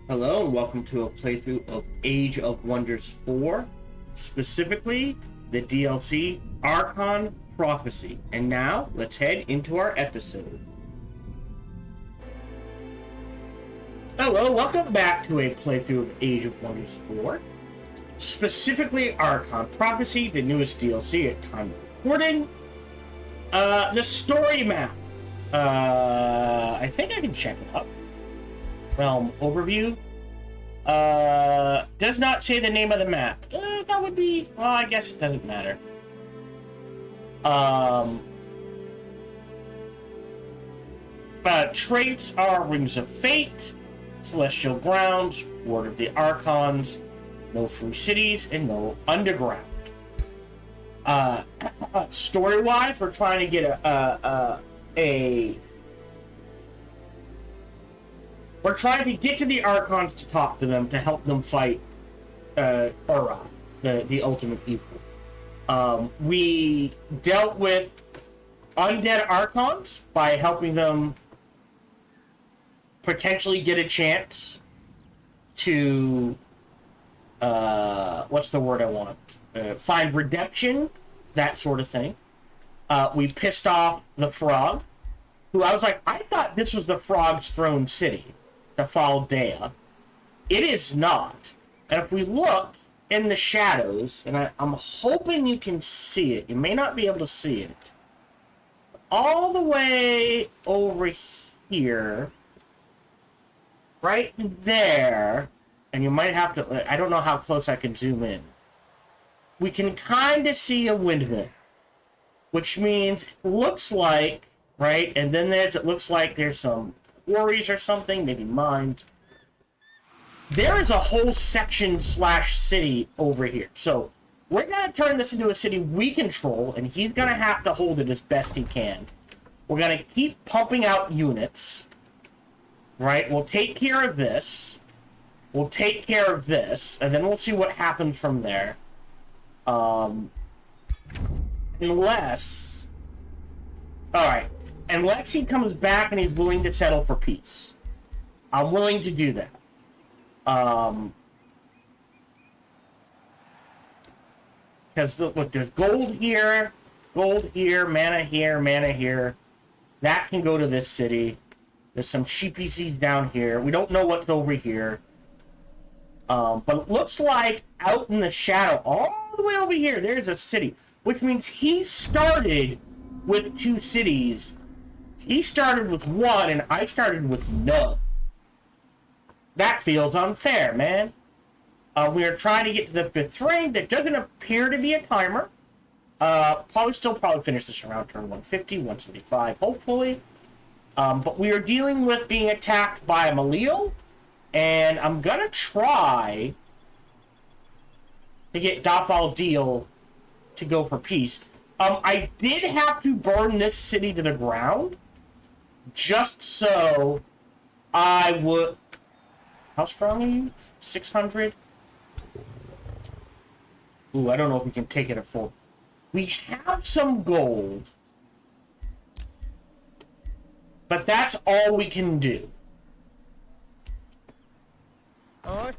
Hello and welcome to a playthrough of Age of Wonders 4, specifically the DLC Archon Prophecy. And now, let's head into our episode. Hello, welcome back to a playthrough of Age of Wonders 4, specifically Archon Prophecy, the newest DLC at time of recording. The story map. I think I can check it up. Realm overview. Does not say the name of the map. That would be, well, I guess it doesn't matter. Traits are Rings of Fate, Celestial Grounds, Ward of the Archons, no free cities, and no underground. Story-wise, we're trying to get we're trying to get to the Archons to talk to them, to help them fight Ura, the ultimate evil. We dealt with undead Archons by helping them potentially get a chance to, what's the word I want? Find redemption, that sort of thing. We pissed off the Frog, who I was like, I thought this was the Frog's Throne City, the Faldea. It is not. And if we look in the shadows, and I'm hoping you can see it, you may not be able to see it, all the way over here, right there, and you might have to, I don't know how close I can zoom in, we can kind of see a windmill, which means it looks like, right, and then it looks like there's some quarries or something, maybe mines. There is a whole section / city over here. So we're going to turn this into a city we control, and he's going to have to hold it as best he can. We're going to keep pumping out units, right? We'll take care of this. We'll take care of this, and then we'll see what happens from there. Unless he comes back and he's willing to settle for peace. I'm willing to do that. Because look, there's gold here, mana here, mana here. That can go to this city. There's some sheepy seeds down here. We don't know what's over here. But it looks like out in the shadow, all the way over here, there's a city. Which means he started with 2 cities. He started with 1, and I started with none. That feels unfair, man. We are trying to get to the 5th ring. There doesn't appear to be a timer. Probably finish this around turn 150, 175, hopefully. But we are dealing with being attacked by a Malil, and I'm gonna try to get Dafal Deal to go for peace. I did have to burn this city to the ground, just so I would... How strong are you? 600? Ooh, I don't know if we can take it at full. We have some gold, but that's all we can do. Alright.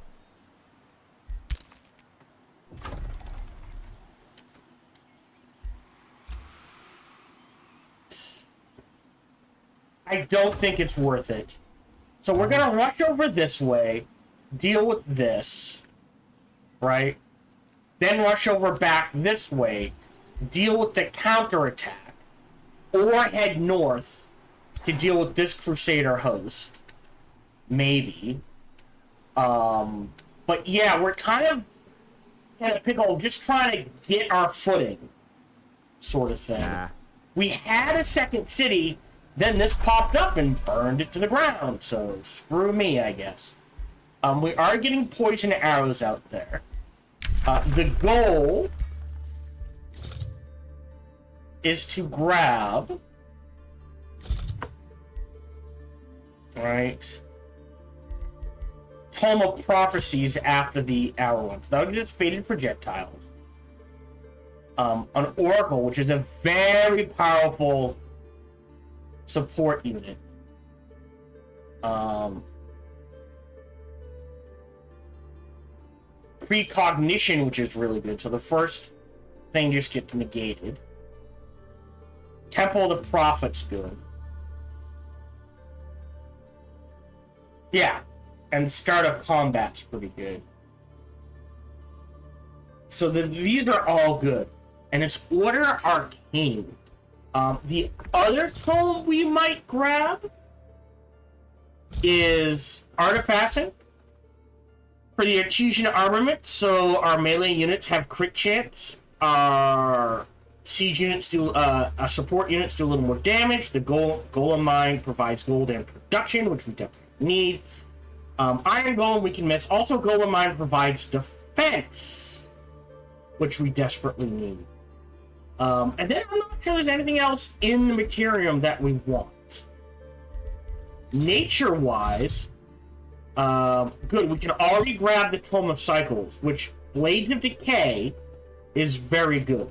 I don't think it's worth it. So we're going to rush over this way, deal with this, right? Then rush over back this way, deal with the counterattack, or head north to deal with this Crusader host. Maybe. But yeah, we're kind of in a pickle, just trying to get our footing, sort of thing. Nah. We had a second city. Then this popped up and burned it to the ground, so screw me, I guess. We are getting poison arrows out there. The goal is to grab... Right. Tome of Prophecies after the arrow one. So that would be just Faded Projectiles. An Oracle, which is a very powerful support unit. precognition, which is really good. So the first thing just gets negated. Temple of the Prophet's good. Yeah, and start of combat's pretty good. So these are all good. And it's Order Arcane. The other tome we might grab is Artifaction for the Artesian Armament, so our melee units have crit chance. Our siege units do, our support units do a little more damage. The Golem Mine provides gold and production, which we definitely need. Iron Golem we can miss. Also, Golem Mine provides defense, which we desperately need. And then I'm not sure there's anything else in the Materium that we want. Nature-wise, good. We can already grab the Tome of Cycles, which Blades of Decay is very good.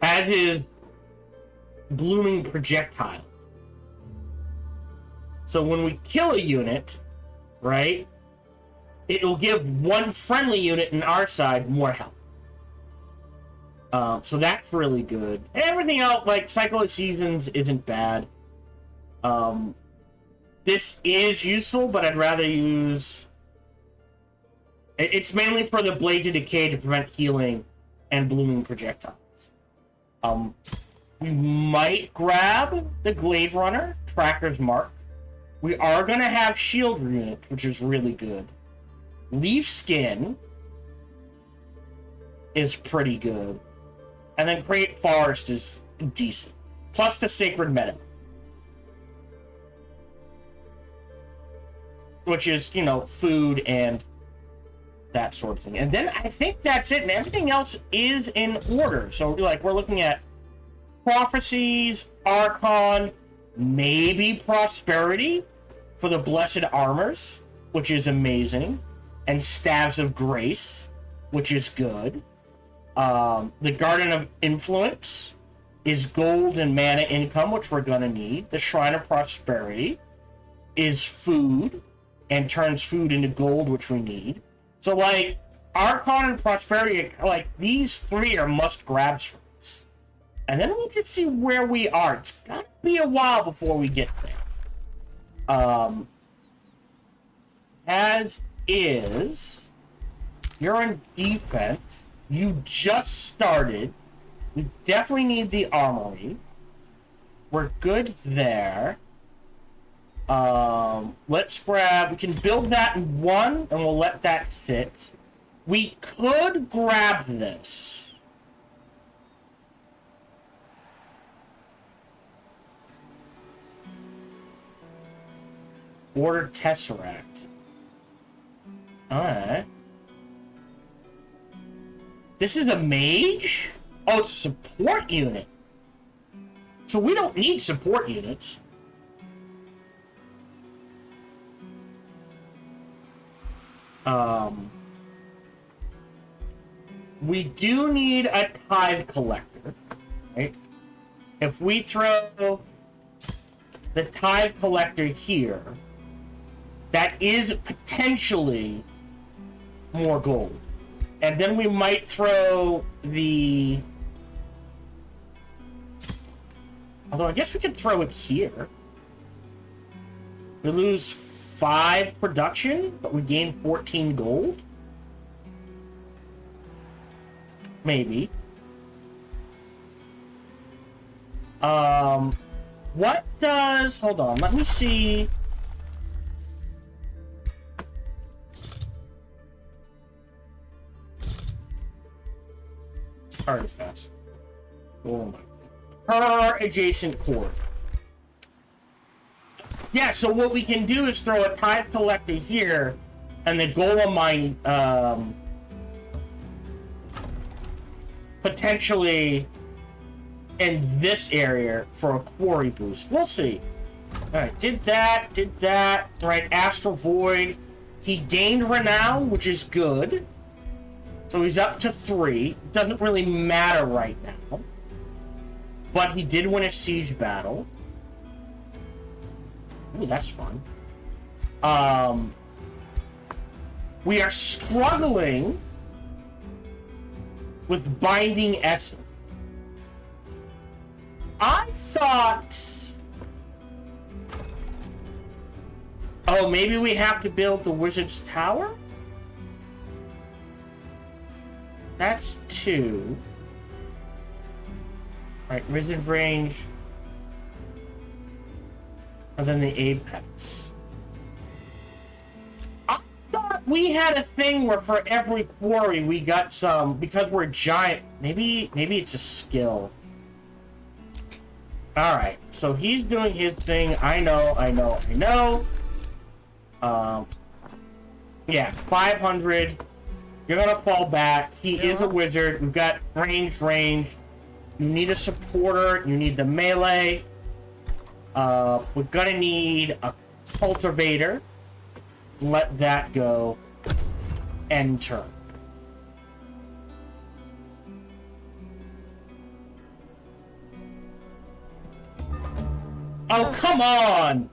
As is Blooming Projectile. So when we kill a unit, right, it'll give one friendly unit in our side more health. So that's really good. And everything else, like Cycle of Seasons, isn't bad. This is useful, but I'd rather use... It's mainly for the Blades of Decay to prevent healing and Blooming Projectiles. We might grab the Glade Runner, Tracker's Mark. We are going to have Shield Unit, which is really good. Leaf Skin is pretty good. And then Great Forest is decent. Plus the Sacred Meadow. Which is, you know, food and that sort of thing. And then I think that's it. And everything else is in order. So, like, we're looking at Prophecies, Archon, maybe Prosperity for the Blessed Armors, which is amazing. And Staves of Grace, which is good. The Garden of Influence is gold and mana income, which we're gonna need. The Shrine of Prosperity is food and turns food into gold, which we need. So, like, Archon and Prosperity, like, these three are must-grabs for us. And then we'll just see where we are. It's gonna be a while before we get there. As is, you're in defense. You just started. We definitely need the armory. We're good there. Let's grab... We can build that in one, and we'll let that sit. We could grab this. Order Tesseract. Alright. This is a mage? Oh, it's a support unit. So we don't need support units. We do need a Tithe Collector, right? If we throw the Tithe Collector here, that is potentially more gold. And then we might throw the... Although I guess we could throw it here. We lose 5 production, but we gain 14 gold? Maybe. What does... Hold on, let me see... Artifacts. Oh my. Per adjacent core. Yeah, so what we can do is throw a Tithe Collector here, and the Golem Mine, potentially in this area for a quarry boost. We'll see. Alright, did that. Right, Astral Void. He gained Renown, which is good. So he's up to 3. Doesn't really matter right now. But he did win a siege battle. Ooh, that's fun. We are struggling with binding essence. I thought... Oh, maybe we have to build the wizard's tower? That's 2. Right, wizard range. And then the apex. I thought we had a thing where for every quarry we got some, because we're giant. Maybe it's a skill. Alright, so he's doing his thing. I know. Yeah, 500. You're gonna fall back. He is a wizard. We've got range. You need a supporter. You need the melee. We're gonna need a cultivator. Let that go. End turn. Oh, come on!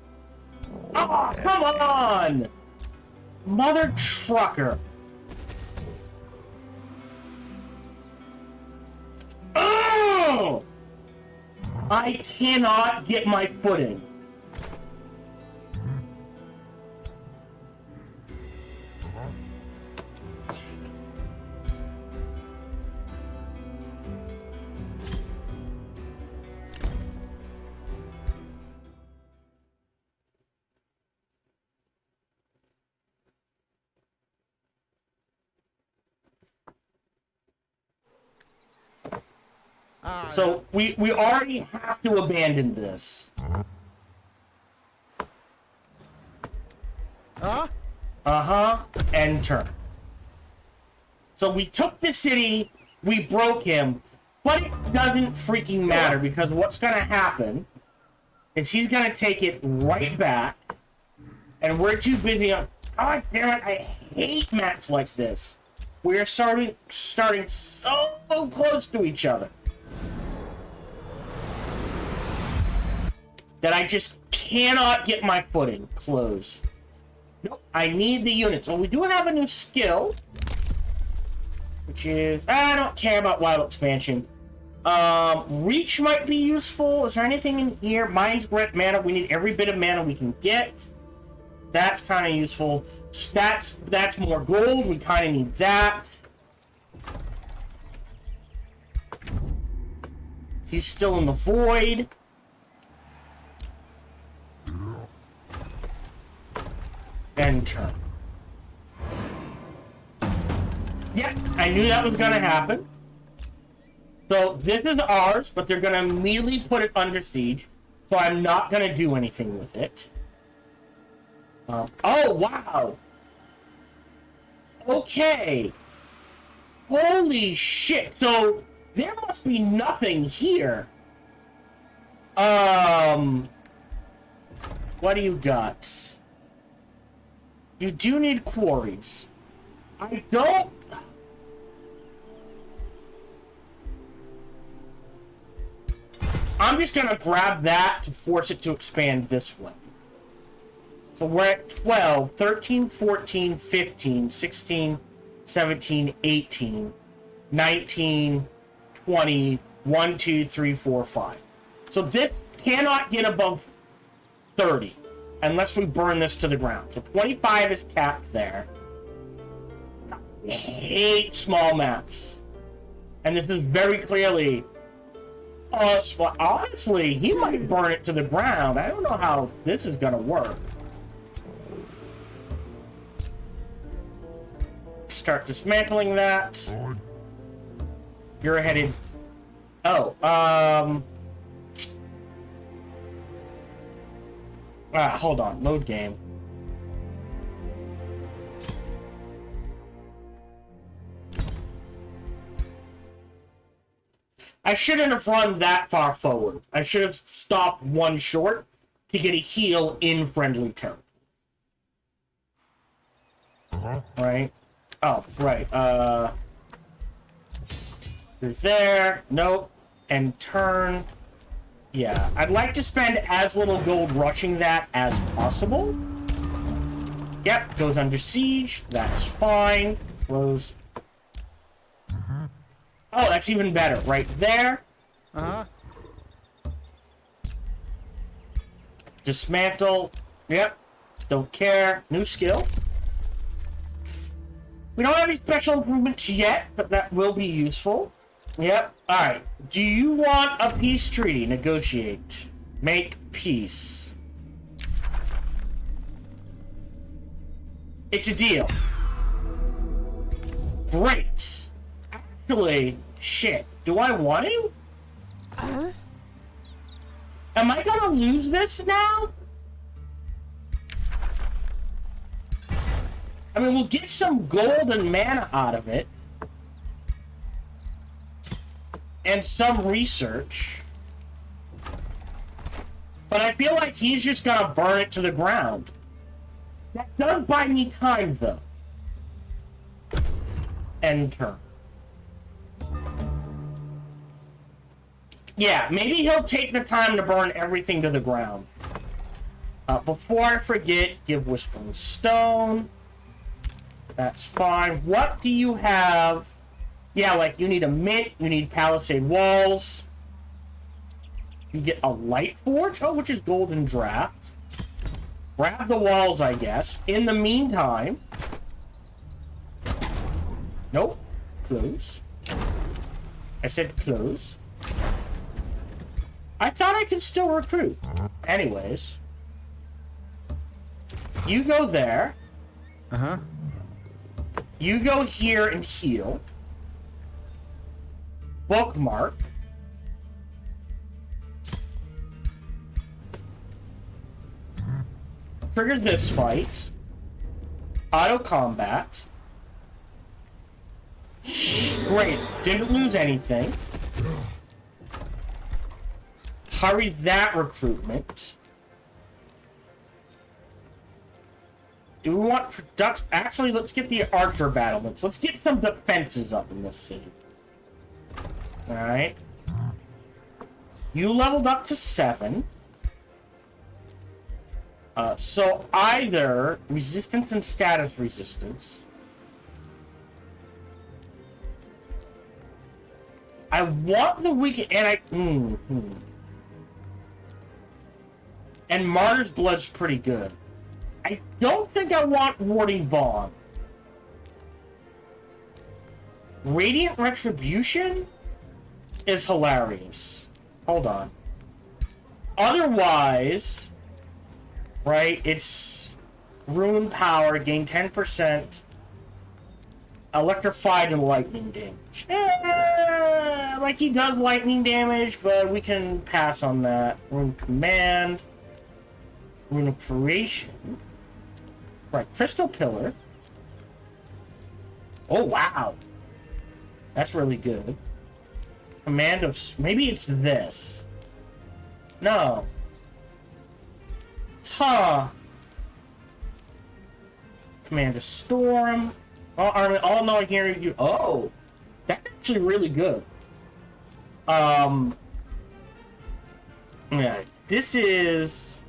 Oh, come on! Mother trucker. Oh! I cannot get my footing. So we already have to abandon this. End turn. So we took the city, we broke him, but it doesn't freaking matter because what's gonna happen is he's gonna take it right back, and we're too busy on. God damn it! I hate maps like this. We are starting so close to each other that I just cannot get my footing. Close. Nope, I need the units. Well, we do have a new skill, which is... I don't care about wild expansion. Reach might be useful. Is there anything in here? Mind's Grip mana. We need every bit of mana we can get. That's kind of useful. That's more gold. We kind of need that. He's still in the void. End turn. Yep, I knew that was going to happen. So this is ours, but they're going to immediately put it under siege. So I'm not going to do anything with it. Oh, wow. Okay. Holy shit. So there must be nothing here. What do you got? You do need quarries. I don't... I'm just gonna grab that to force it to expand this way. So we're at 12, 13, 14, 15, 16, 17, 18, 19, 20, 1, 2, 3, 4, 5. So this cannot get above 30. Unless we burn this to the ground. So 25 is capped there. I hate small maps. And this is very clearly... well, honestly, he might burn it to the ground. I don't know how this is going to work. Start dismantling that. You're headed... Oh, hold on. Load game. I shouldn't have run that far forward. I should have stopped one short to get a heal in friendly territory. Right? Oh, right. There's there. Nope. And turn... Yeah, I'd like to spend as little gold rushing that as possible. Yep, goes under siege. That's fine. Close. Oh, that's even better. Right there. Uh-huh. Dismantle. Yep. Don't care. New skill. We don't have any special improvements yet, but that will be useful. Yep. Alright. Do you want a peace treaty? Negotiate. Make peace. It's a deal. Great. Actually, shit. Do I want to? Am I gonna lose this now? I mean, we'll get some gold and mana out of it. And some research. But I feel like he's just gonna burn it to the ground. That does buy me time, though. End turn. Yeah, maybe he'll take the time to burn everything to the ground. Before I forget, give Whispering Stone. That's fine. What do you have? Yeah, like you need a mint, you need Palisade Walls. You get a Light Forge, oh, which is Golden Draft. Grab the walls, I guess. In the meantime... Nope. Close. I said close. I thought I could still recruit. Anyways. You go there. Uh-huh. You go here and heal. Bookmark. Trigger this fight. Auto combat. Great. Didn't lose anything. Hurry that recruitment. Do we want production? Actually, let's get the archer battlements. Let's get some defenses up in this city. Alright. You leveled up to 7. So either resistance and status resistance. I want the weak and I... And Martyr's Blood's pretty good. I don't think I want Warding Bomb. Radiant Retribution is hilarious. Hold on. Otherwise... Right, it's Rune Power, gain 10%, Electrified and Lightning damage. Like he does lightning damage, but we can pass on that. Rune Command, Rune of Creation. Right, Crystal Pillar. Oh, wow. That's really good. Command of... Maybe it's this. No. Huh. Command of Storm. All not hearing you. Oh, that's actually really good. Yeah, this is.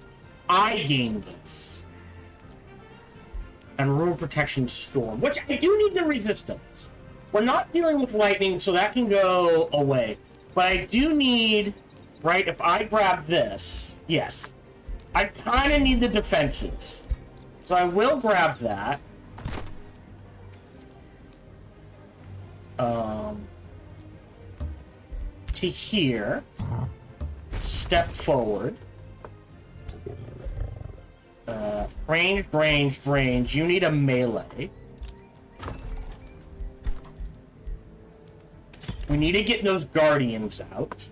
I gained this. And Rune Protection Storm, which I do need the resistance. We're not dealing with lightning, so that can go away. But I do need. Right, if I grab this. Yes. I kind of need the defenses. So I will grab that. To here. Step forward. Range. You need a melee. We need to get those guardians out.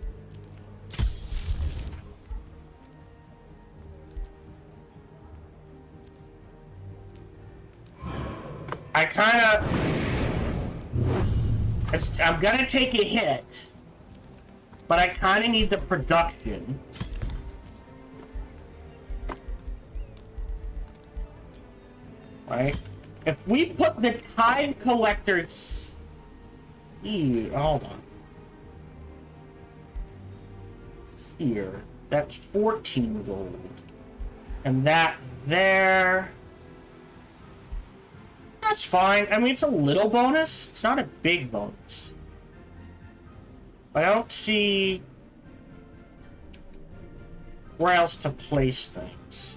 I kind of... I'm gonna take a hit, but I kind of need the production. Right? If we put the Tithe Collector here... Hold on. Here. That's 14 gold. And that there... That's fine. I mean, it's a little bonus. It's not a big bonus. I don't see where else to place things.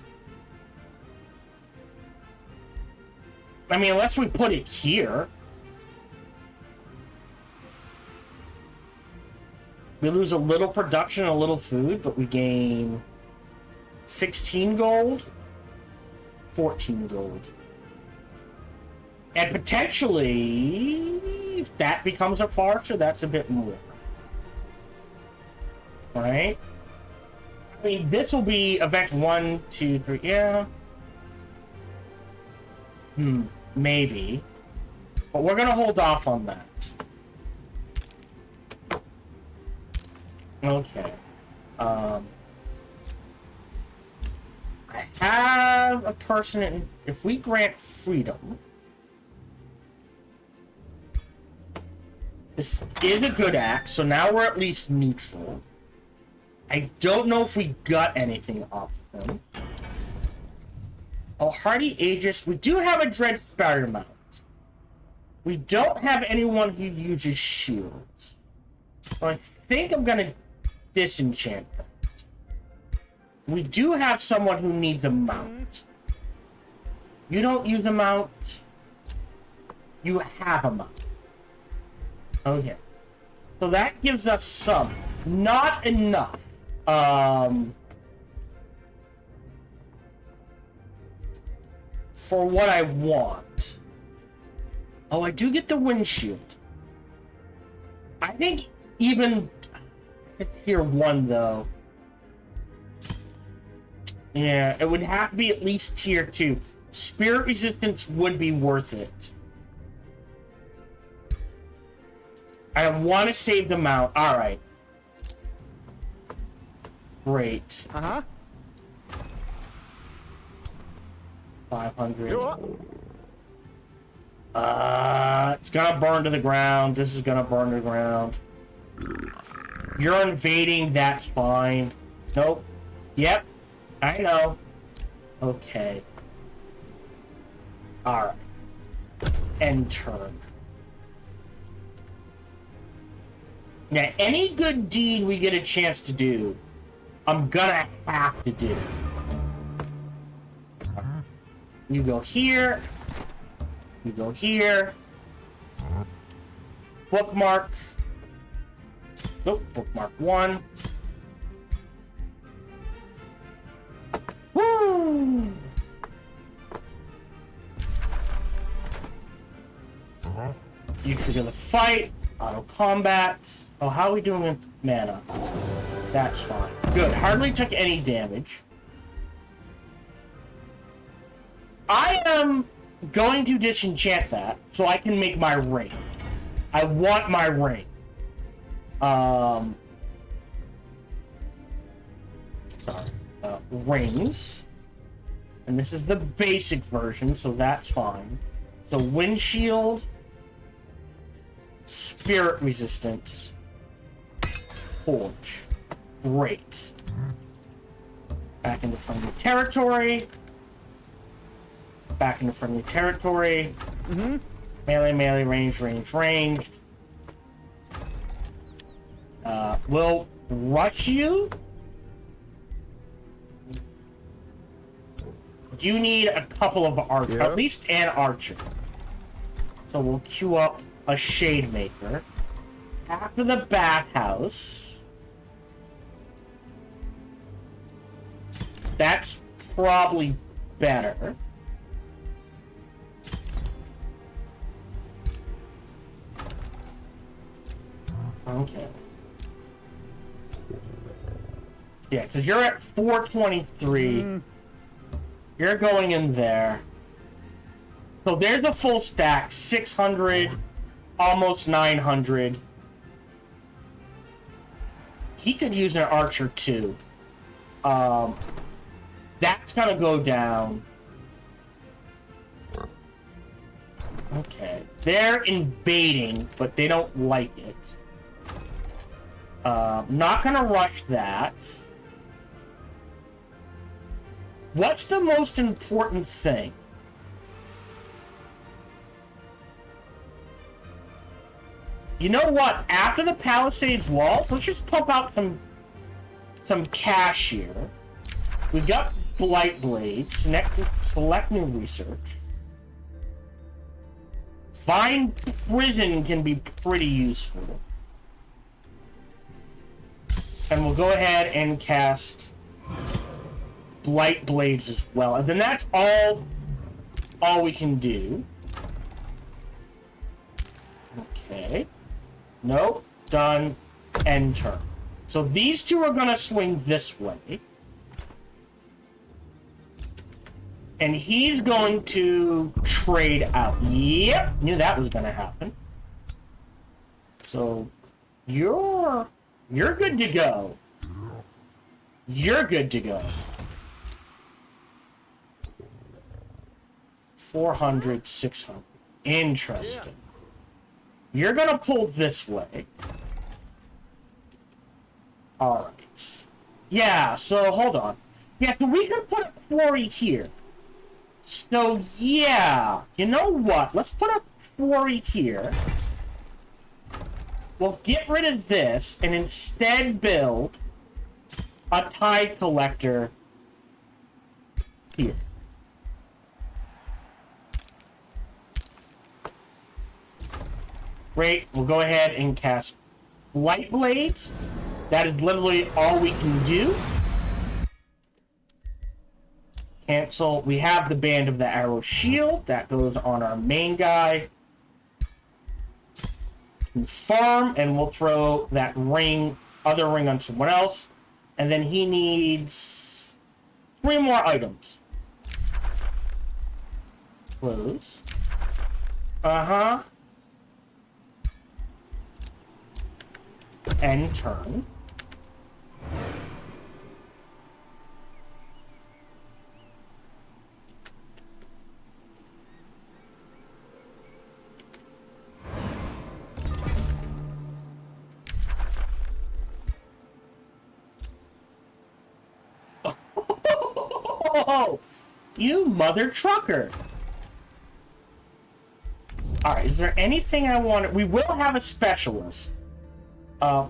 I mean, unless we put it here. We lose a little production, a little food, but we gain 16 gold, 14 gold. And potentially, if that becomes a Farsha, that's a bit more. Right? I mean, this will be event 1, 2, 3, yeah. Maybe. But we're gonna hold off on that. Okay. I have a person in... If we grant freedom... This is a good act, so now we're at least neutral. I don't know if we got anything off of him. Oh, Hardy Aegis. We do have a Dread Spider Mount. We don't have anyone who uses shields. So I think I'm gonna disenchant that. We do have someone who needs a mount. You don't use a mount. You have a mount. Okay. So that gives us some. Not enough. For what I want. Oh, I do get the windshield. I think even... It's a tier 1, though. Yeah, it would have to be at least tier 2. Spirit resistance would be worth it. I want to save them out. Alright. Great. 500. It's gonna burn to the ground. This is gonna burn to the ground. You're invading, that's fine. Nope. Yep. I know. Okay. Alright. End turn. Now, any good deed we get a chance to do, I'm gonna have to do. You go here. You go here. Bookmark. Nope, bookmark 1. Woo! You trigger the fight. Auto combat. Oh, how are we doing with mana? That's fine. Good. Hardly took any damage. I am going to disenchant that so I can make my ring. I want my ring. Sorry. Rings. And this is the basic version, so that's fine. So windshield, spirit resistance, forge. Great. Back into friendly territory. Back into friendly territory. Melee, melee, ranged, ranged, ranged. We'll rush you. You need a couple of archers, at least an archer. So we'll queue up a Shade Maker. After the bathhouse. That's probably better. Okay. Yeah, because you're at 423. You're going in there. So there's a full stack. 600. Almost 900. He could use an archer too. That's gonna go down. Okay. They're invading, but they don't like it. Not gonna rush that. What's the most important thing? You know what? After the Palisades walls, let's just pump out some cash here. We've got Blight Blades. Select new research. Find Prison can be pretty useful. And we'll go ahead and cast Blight Blades as well. And then that's all we can do. Okay. Nope. Done. End turn. So these two are going to swing this way. And he's going to trade out. Yep. Knew that was going to happen. So you're good to go. You're good to go. 400, 600. Interesting. You're gonna pull this way. Alright. Yeah, so hold on. Yeah, so we can put a quarry here. So, yeah. You know what? Let's put a quarry here. We'll get rid of this and instead build a tide collector here. Great. We'll go ahead and cast Light Blades. That is literally all we can do. Cancel. We have the Band of the Arrow Shield. That goes on our main guy. Confirm, and we'll throw that other ring on someone else. And then he needs 3 more items. Close. Uh-huh. End turn. Oh, you mother trucker. Alright, is there anything I want? We will have a specialist.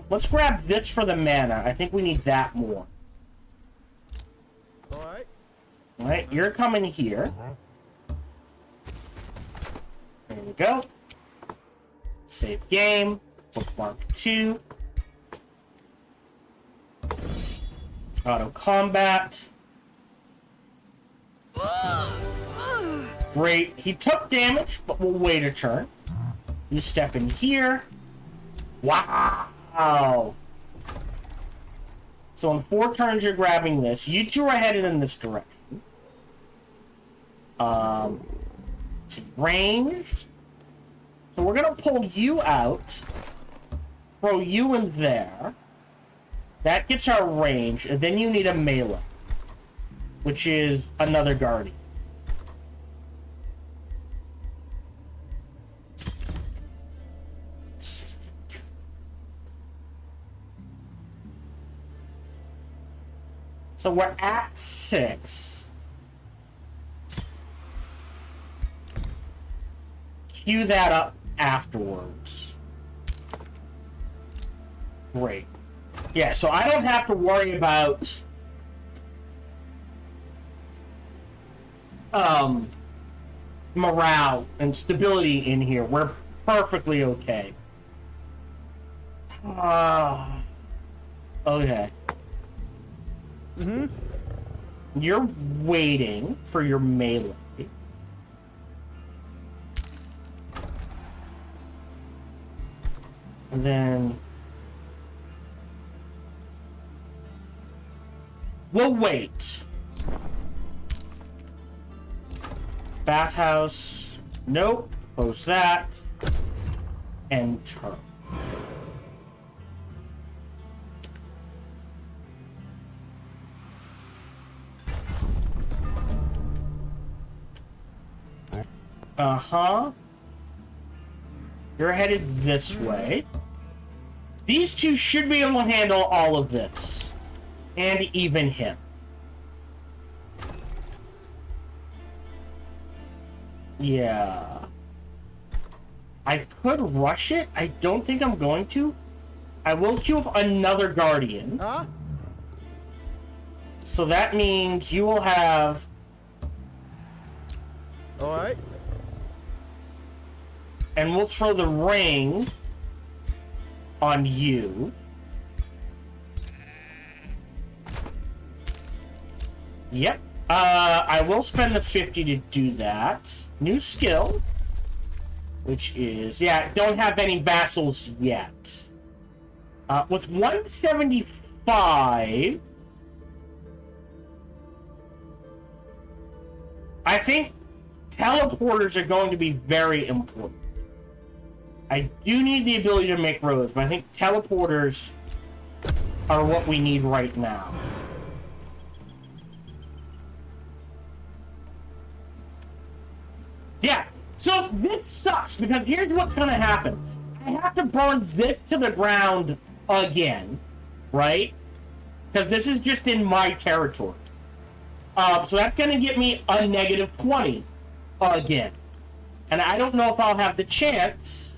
Let's grab this for the mana. I think we need that more. Alright. Alright, you're coming here. There we go. Save game. Bookmark 2. Auto combat. Great. He took damage, but we'll wait a turn. You step in here. Wow. So in 4 turns, you're grabbing this. You two are headed in this direction. It's ranged. So we're going to pull you out. Throw you in there. That gets our range. And then you need a melee. Which is another guardian. So we're at 6. Cue that up afterwards. Great. Yeah, so I don't have to worry about morale and stability in here. We're perfectly okay. Okay. You're waiting for your melee. And then we'll wait. Bathhouse. Nope. Close that. And turn. Uh-huh. You're headed this way. These two should be able to handle all of this. And even him. Yeah. I could rush it. I don't think I'm going to. I will queue up another Guardian. Huh? So that means you will have... Alright. And we'll throw the ring on you. Yep. I will spend the 50 to do that. New skill. Which is... Yeah, don't have any vassals yet. With 175... I think teleporters are going to be very important. I do need the ability to make roads, but I think teleporters are what we need right now. Yeah, so this sucks, because here's what's going to happen. I have to burn this to the ground again, right? Because this is just in my territory. So that's going to get me a negative 20 again. And I don't know if I'll have the chance.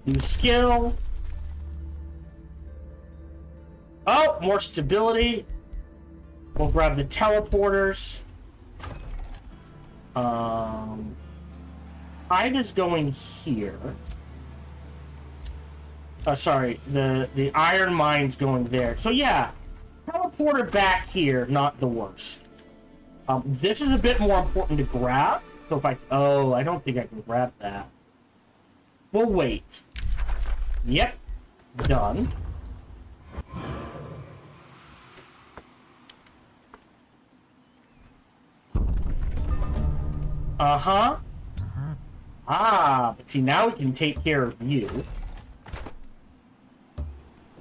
New skill. Oh, more stability. We'll grab the teleporters. Ida's going here. Oh, sorry. The iron mine's going there. So yeah, teleporter back here, not the worst. This is a bit more important to grab. So if I... Oh, I don't think I can grab that. We'll wait. Yep. Done. Uh-huh. Ah, but see, now we can take care of you.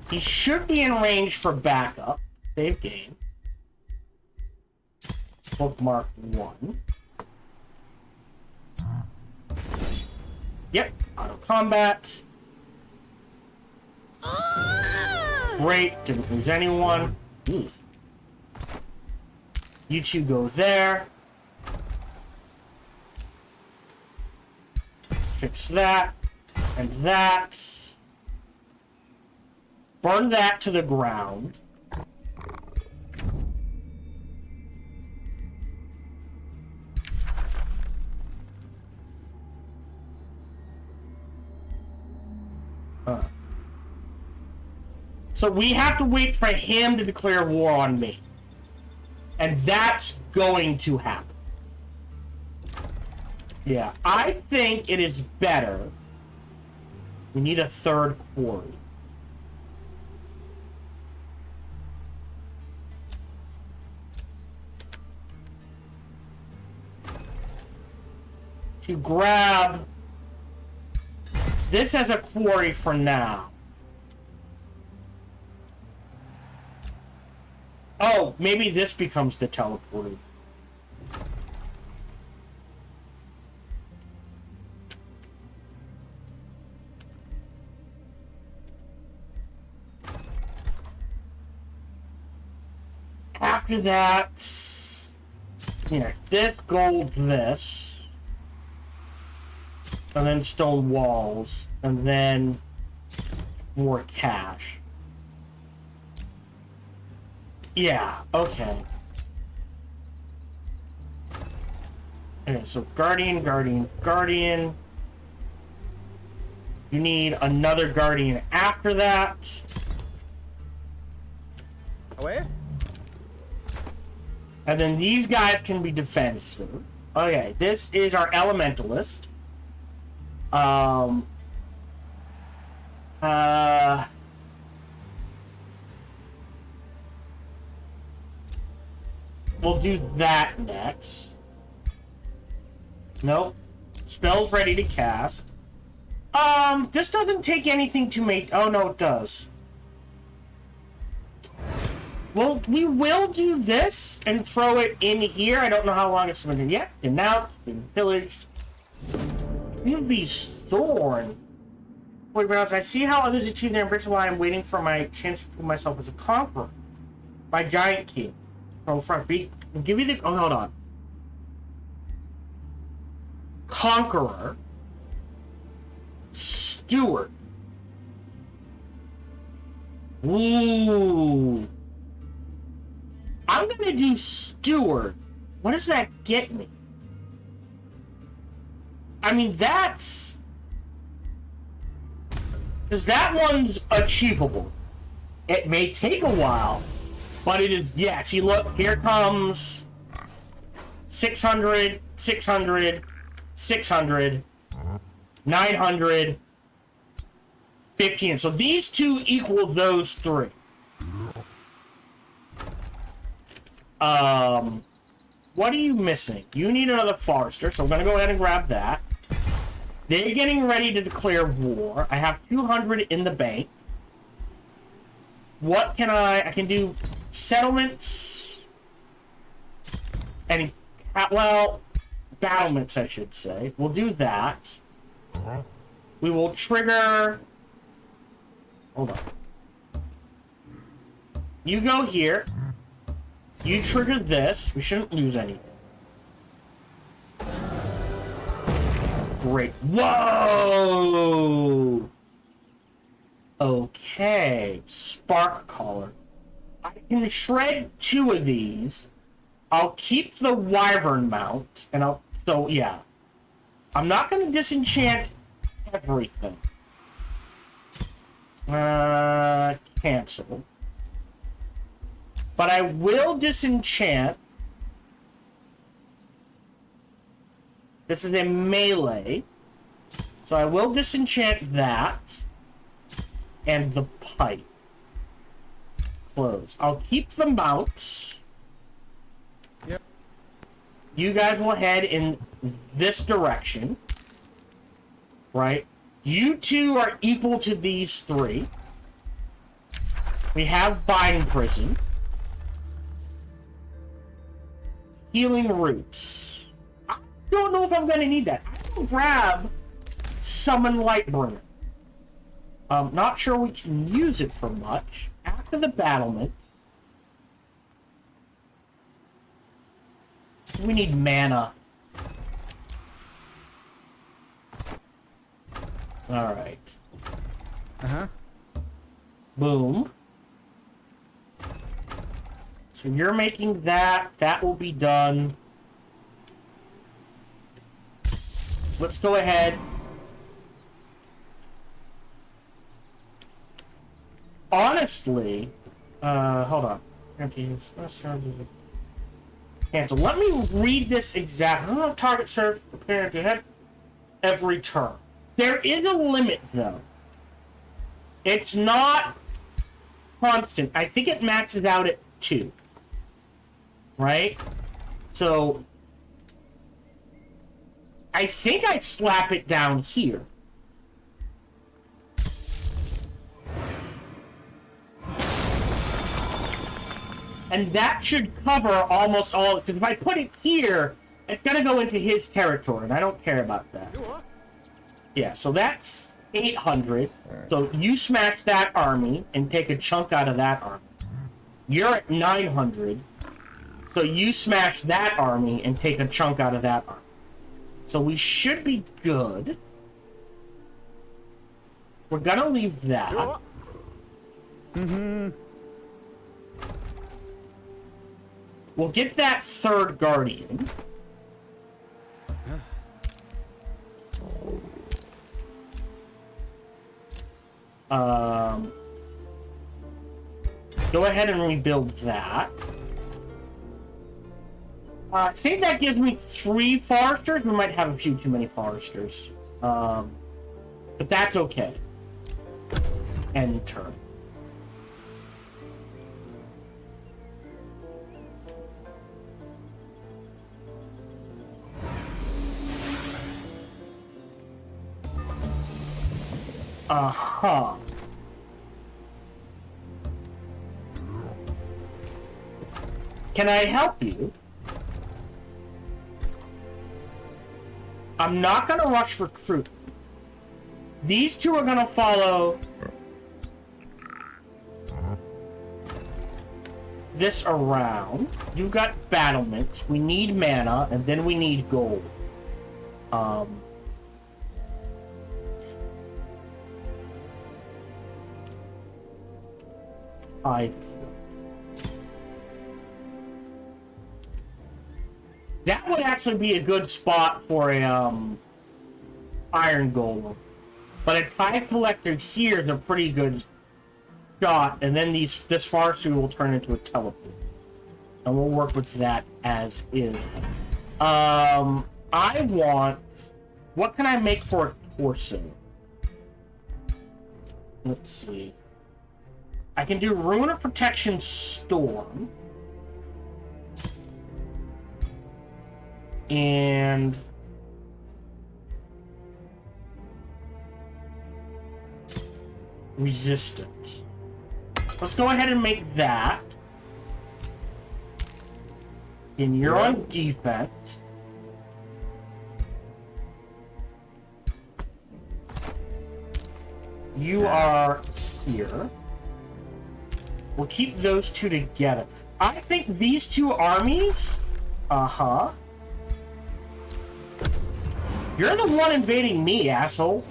He should be in range for backup. Save game. Bookmark 1. Yep. Auto combat. Great. Didn't lose anyone. Ooh. You two go there. Fix that. And that. Burn that to the ground. So we have to wait for him to declare war on me. And that's going to happen. Yeah, I think it is better. We need a third quarry. To grab this as a quarry for now. Oh, maybe this becomes the teleporter. After that, yeah, this, gold, this, and then stone walls, and then more cash. Yeah, okay. Okay, so Guardian, Guardian, Guardian. You need another Guardian after that. Away? And then these guys can be defensive. Okay, this is our Elementalist. We'll do that next. Nope. Spell's ready to cast. This doesn't take anything to make... Oh, no, it does. Well, we will do this and throw it in here. I don't know how long it's been yet. And now it's been pillaged. Ruby's Thorn. Wait, Browns, I see how others achieve their ambition while I'm waiting for my chance to prove myself as a conqueror. My giant king. Oh, front beat. I'll give you the... Oh, hold on. Conqueror. Steward. Ooh. I'm gonna do Steward. What does that get me? I mean, that's... Because that one's achievable. It may take a while, but it is... Yeah, see, look, here comes... 600, 600, 600, 900, 15. So these two equal those three. What are you missing? You need another forester, so I'm going to go ahead and grab that. They're getting ready to declare war. I have 200 in the bank. What can I can do settlements. And, well, battlements, I should say. We'll do that. We will trigger... Hold on. You go here. You trigger this. We shouldn't lose anything. Great. Whoa! Okay. Spark collar. I can shred 2 of these. I'll keep the wyvern mount. And I'll... So, yeah. I'm not going to disenchant everything. Cancel. But I will disenchant. This is a melee. So I will disenchant that. And the pipe. Close. I'll keep the mounts. Yep. You guys will head in this direction. Right? You two are equal to these 3. We have Bind Prison. Healing Roots. I don't know if I'm going to need that. I will grab Summon Lightbringer. Not sure we can use it for much. After the battlement, we need mana. Alright. Uh-huh. Boom. So you're making that. That will be done. Let's go ahead. Honestly, hold on. Cancel. Let me read this exactly. I'm going to target search prepare to head every turn. There is a limit, though. It's not constant. I think it maxes out at 2. Right? So, I think I slap it down here. And that should cover almost all... Because if I put it here, it's going to go into his territory, and I don't care about that. Yeah, so that's 800. So you smash that army and take a chunk out of that army. You're at 900. So you smash that army and take a chunk out of that army. So we should be good. We're gonna leave that. Mm-hmm. We'll get that 3rd Guardian. Go ahead and rebuild that. I think that gives me 3 foresters. We might have a few too many foresters. But that's okay. End turn. Uh-huh. Can I help you? I'm not gonna rush recruit. These two are gonna follow this around. You've got battlements. We need mana, and then we need gold. That would actually be a good spot for a iron golem. But a tide collector here is a pretty good shot, and then this forestry will turn into a teleport. And we'll work with that as is. I want... What can I make for a torso? Let's see. I can do Rune of Protection Storm. And... Resistance. Let's go ahead and make that. And you're on defense. You are here. We'll keep those two together. I think these two armies... Uh-huh. You're the one invading me, asshole.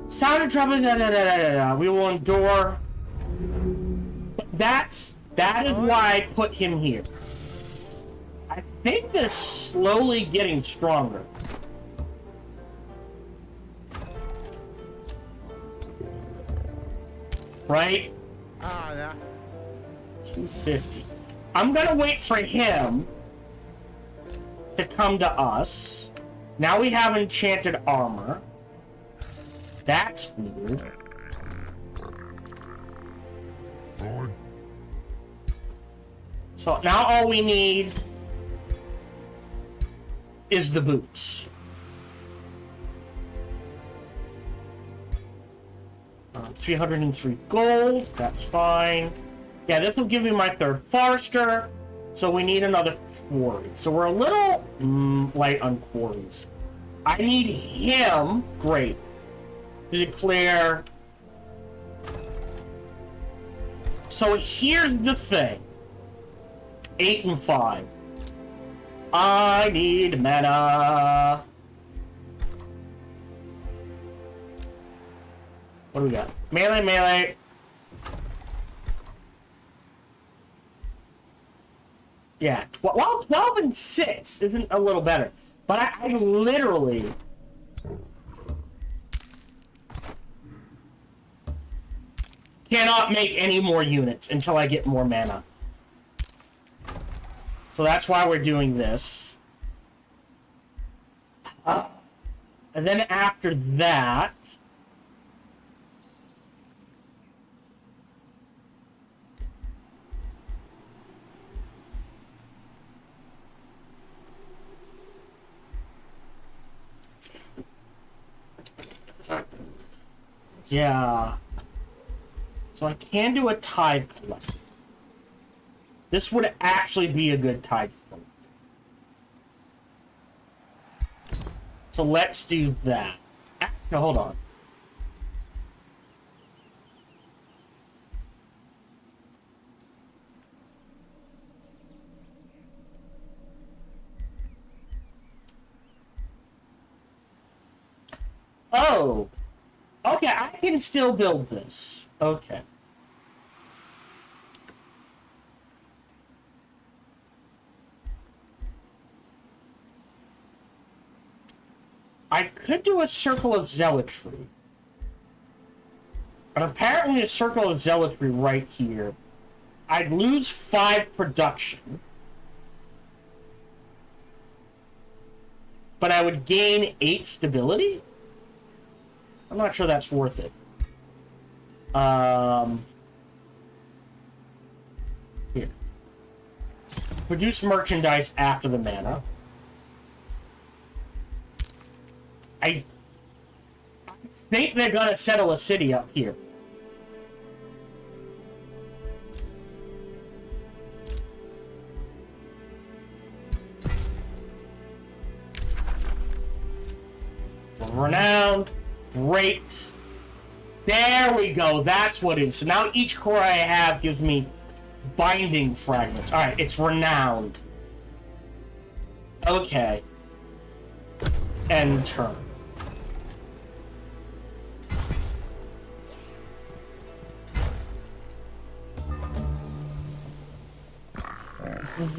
Sound of trouble, we will endure. That is why I put him here. I think they're slowly getting stronger. Right? Ah, yeah. 250. I'm gonna wait for him to come to us. Now we have enchanted armor. That's weird. So now all we need is the boots. 303 gold, that's fine. Yeah, this will give me my third forester, so we need another quarry. So we're a little light on quarries. I need him, great, to declare. So here's the thing. 8 and 5. I need mana. What do we got? Melee, melee. Yeah, well, 12 and 6 isn't a little better. But I literally... cannot make any more units until I get more mana. So that's why we're doing this. And then after that... Yeah. So I can do a tithe collector. This would actually be a good tithe collector. So let's do that. No, hold on. Oh. Okay, I can still build this. Okay. I could do a circle of zealotry. But apparently a circle of zealotry right here. I'd lose 5 production. But I would gain 8 stability? I'm not sure that's worth it. Here. Produce merchandise after the mana. I think they're gonna settle a city up here. Renowned. Great. There we go. That's what it is. So now each core I have gives me binding fragments. Alright, it's renowned. Okay. End turn.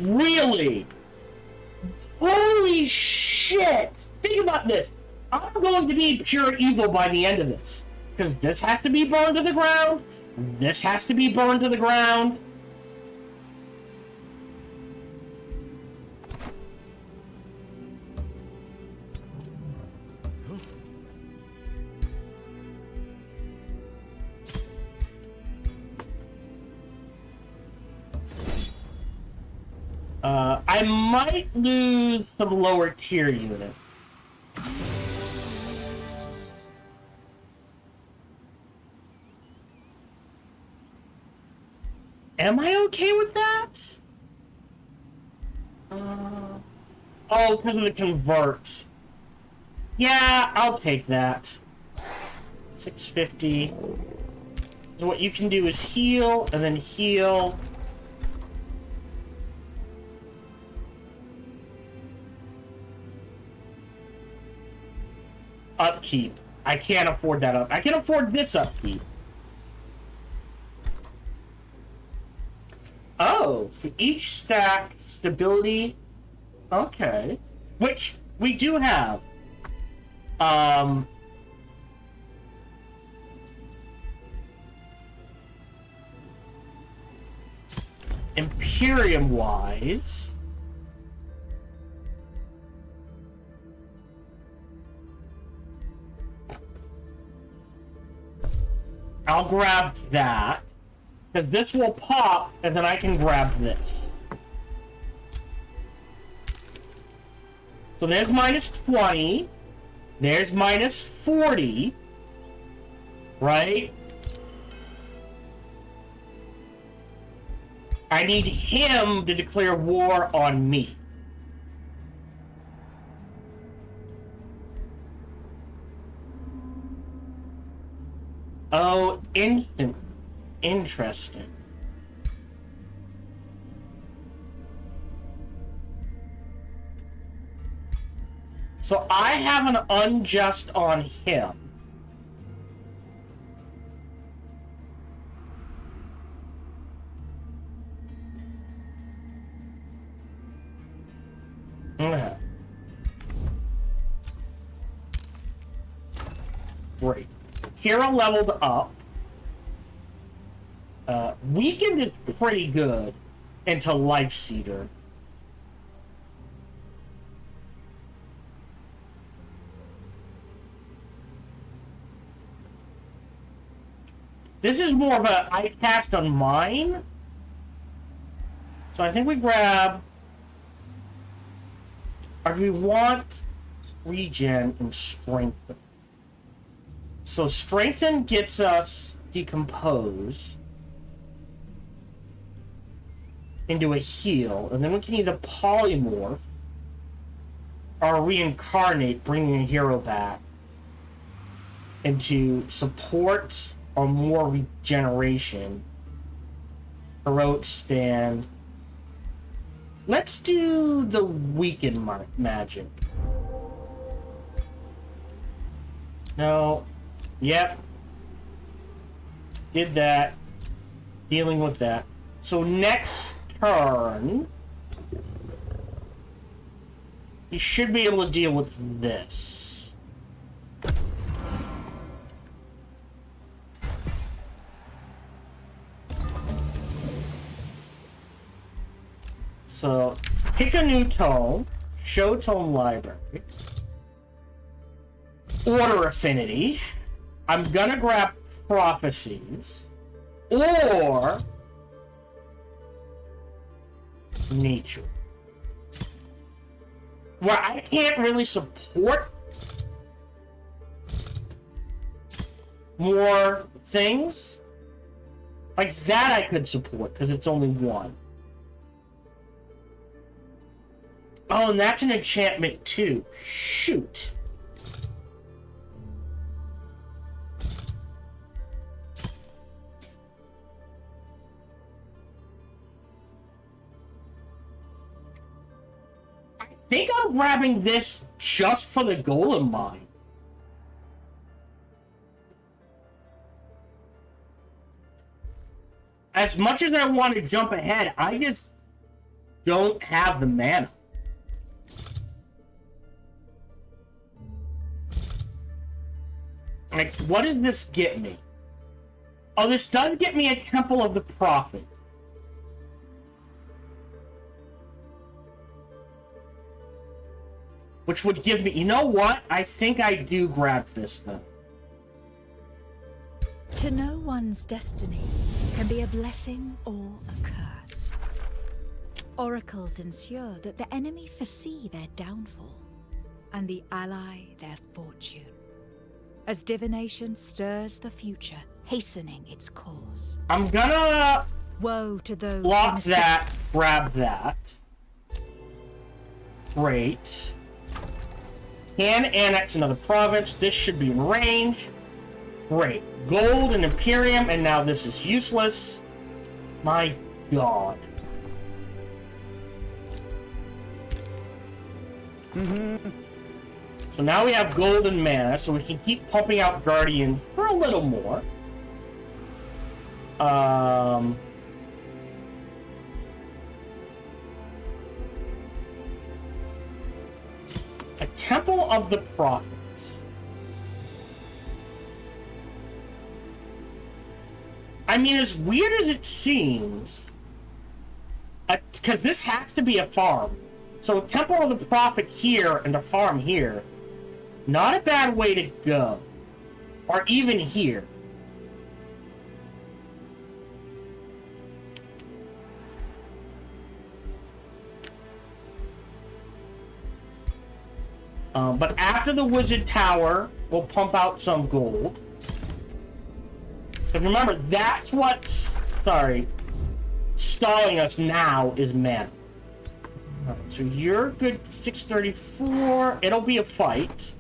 Really? Holy shit! Think about this. I'm going to be pure evil by the end of this. Because this has to be burned to the ground. This has to be burned to the ground. I might lose some lower tier unit. Am I okay with that? Oh, because of the convert. Yeah, I'll take that. 650. So what you can do is heal, and then heal. Upkeep. I can't afford that up. I can afford this upkeep. Oh, for each stack, stability. Okay. Which we do have. Imperium-wise. I'll grab that. Because this will pop, and then I can grab this. So there's minus 20. There's minus 40. Right? I need him to declare war on me. Oh, instant. Interesting. So I have an unjust on him. Okay. Great. Hero leveled up. Weakened is pretty good into Life Seeder. This is more of a I cast on mine. So I think we grab... Or do we want regen and strengthen? So strengthen gets us decompose into a heal, and then we can either polymorph or reincarnate, bringing a hero back into support or more regeneration. Heroic stand. Let's do the weakened magic. No. Yep. Did that. Dealing with that. So next turn, you should be able to deal with this. So, pick a new tome, show tome library, order affinity. I'm gonna grab prophecies, or nature. Well, I can't really support more things. Like that I could support, because it's only one. Oh, and that's an enchantment too. Shoot. I think I'm grabbing this just for the golem mine. As much as I want to jump ahead, I just don't have the mana. Like, what does this get me? Oh, this does get me a Temple of the Prophet. Which would give me... You know what? I think I do grab this, then. To know one's destiny can be a blessing or a curse. Oracles ensure that the enemy foresee their downfall, and the ally their fortune, as divination stirs the future, hastening its course. I'm gonna... Woe to those block that, grab that. Great. Can annex another province. This should be in range. Great. Gold and Imperium, and now this is useless. My god. So now we have gold and mana, so we can keep pumping out Guardians for a little more. A Temple of the Prophet. I mean, as weird as it seems, because this has to be a farm. So Temple of the Prophet here and a farm here, not a bad way to go. Or even here. But after the Wizard Tower, we'll pump out some gold. But remember, that's what's, stalling us now is mana. Alright, so you're good 634. It'll be a fight.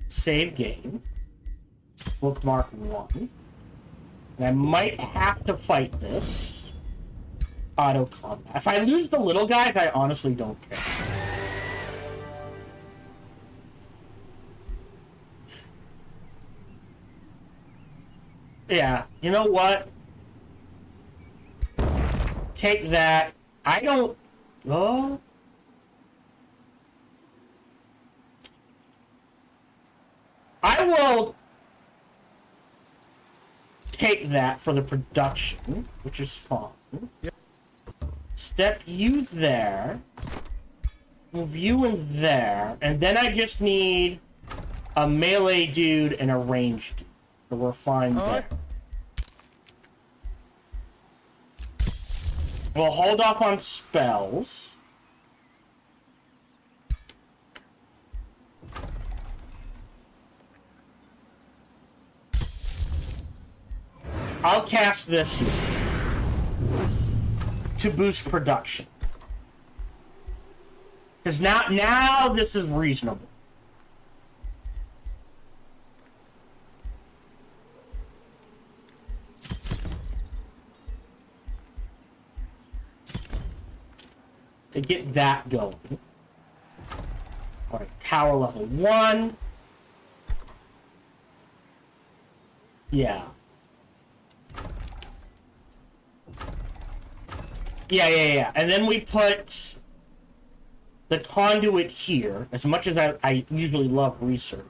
Save game. Bookmark 1. And I might have to fight this. Auto combat. If I lose the little guys, I honestly don't care. Yeah, you know what? Take that. I don't... Oh. I will take that for the production, which is fine. Yep. Step you there. Move you in there. And then I just need a melee dude and a ranged dude. So we're fine there. We'll hold off on spells. I'll cast this here to boost production. Because now this is reasonable. To get that going. Alright, tower level 1. Yeah. Yeah. And then we put the conduit here, as much as I usually love research.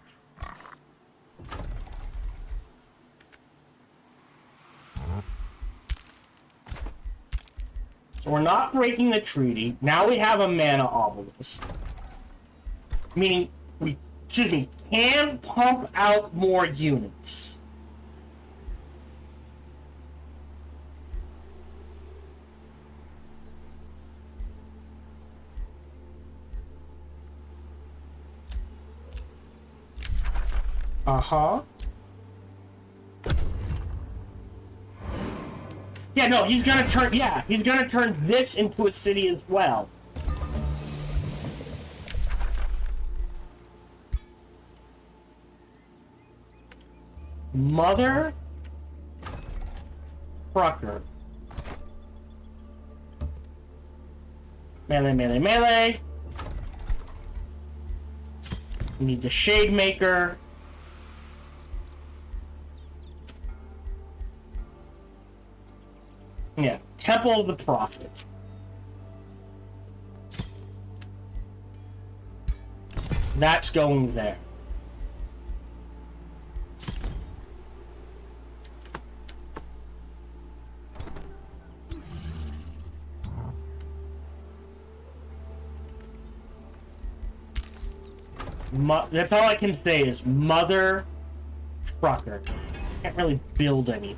So we're not breaking the treaty. Now we have a mana obelisk. Meaning we, can pump out more units. Uh-huh. Yeah, no, he's gonna turn this into a city as well. Mother trucker. Melee, melee, melee. We need the Shade Maker. Yeah, Temple of the Prophet. That's going there. That's all I can say is Mother Trucker. Can't really build anything.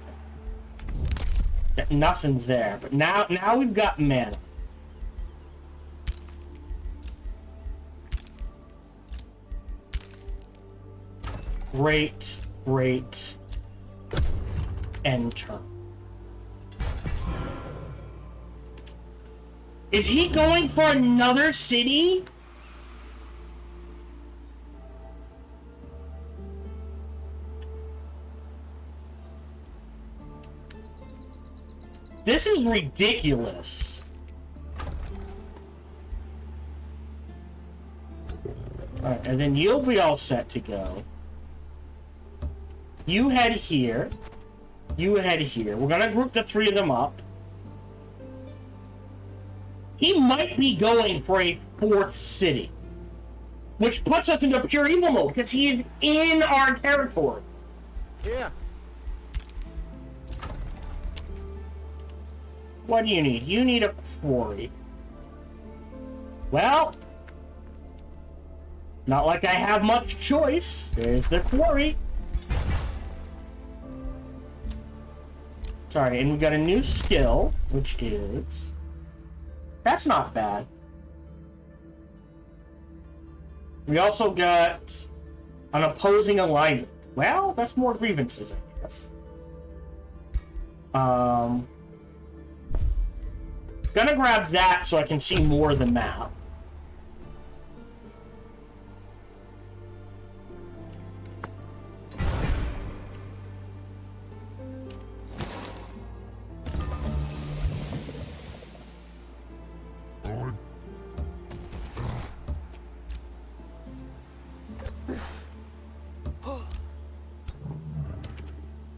Nothing's there, but now we've got mana. Great, great. Enter. Is he going for another city? This is ridiculous. Alright, and then you'll be all set to go. You head here. You head here. We're gonna group the three of them up. He might be going for a fourth city. Which puts us into pure evil mode, because he is in our territory. Yeah. What do you need? You need a quarry. Well, not like I have much choice. There's the quarry. Sorry, and we got a new skill, which is... That's not bad. We also got an opposing alignment. Well, that's more grievances, I guess. Gonna grab that so I can see more of the map.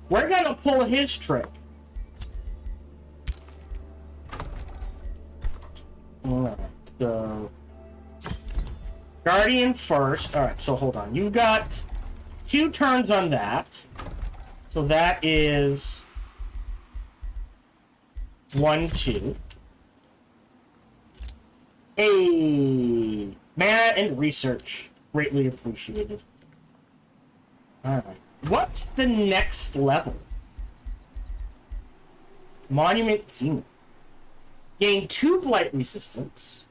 We're gonna pull his trick. Alright, so... Guardian first. Alright, so hold on. You've got 2 turns on that. So that is... 1, 2. Hey! Mana and research. Greatly appreciated. Alright. What's the next level? Monument Zenith. Gain 2 blight resistance,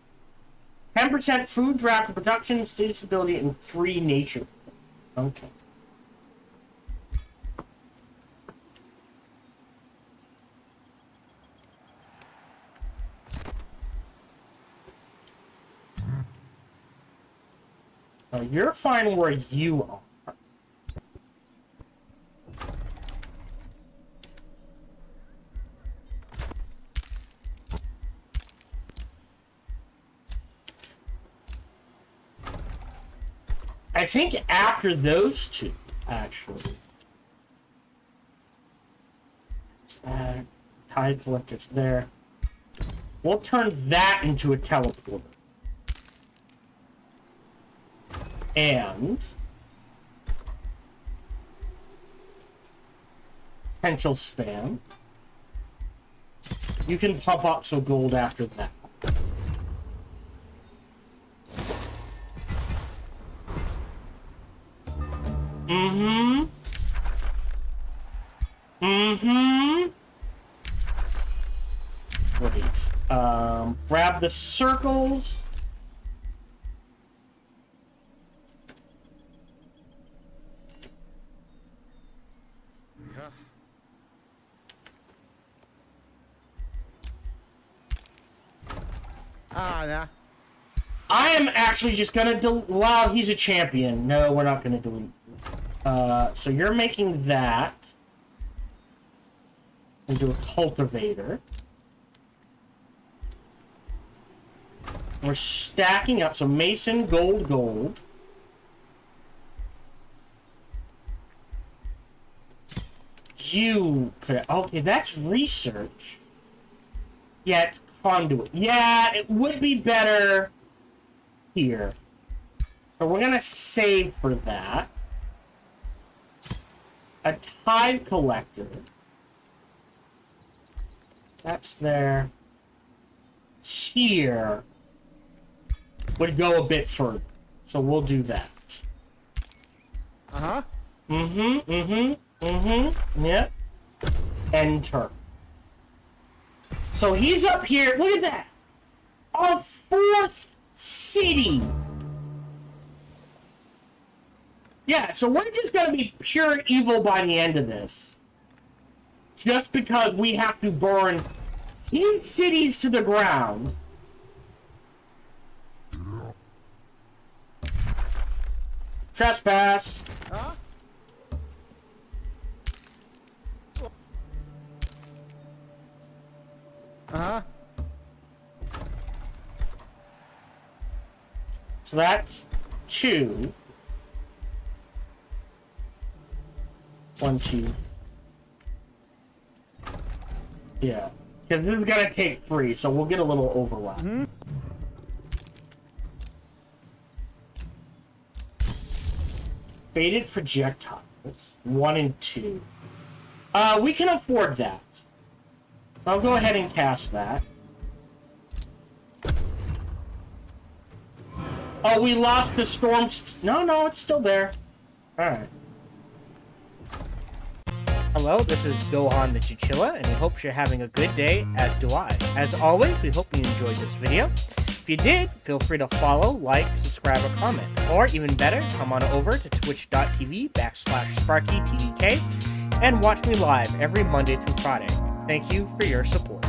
10% food draft production, state stability, and 3 nature. Okay. You're fine where you are. I think after those 2, actually. It's that. Tide collector's there. We'll turn that into a teleporter. And... potential spam. You can pump up some gold after that. Mm-hmm. Mm-hmm. Wait. Grab the circles. นะ I am actually just gonna wow, he's a champion. No, we're not gonna delete. So you're making that into a cultivator. We're stacking up. So Mason, gold, gold. You could. Okay, that's research. Yeah, it's conduit. Yeah, it would be better here. So we're gonna save for that. A tithe collector. That's there. Here would go a bit further. So we'll do that. Uh-huh. Yep. Enter. So he's up here. Look at that. A fourth city. Yeah, so we're just gonna be pure evil by the end of this. Just because we have to burn 10 cities to the ground. Trespass. Huh? Uh-huh. So that's 2. 1, 2. Yeah. Because this is gonna take 3, so we'll get a little overlap. Mm-hmm. Faded projectiles. 1 and 2. We can afford that. So I'll go ahead and cast that. Oh, we lost the storm. No, it's still there. Alright. Hello, this is Gohan the Chinchilla, and we hope you're having a good day, as do I. As always, we hope you enjoyed this video. If you did, feel free to follow, like, subscribe, or comment. Or even better, come on over to twitch.tv/SparkyTDK and watch me live every Monday through Friday. Thank you for your support.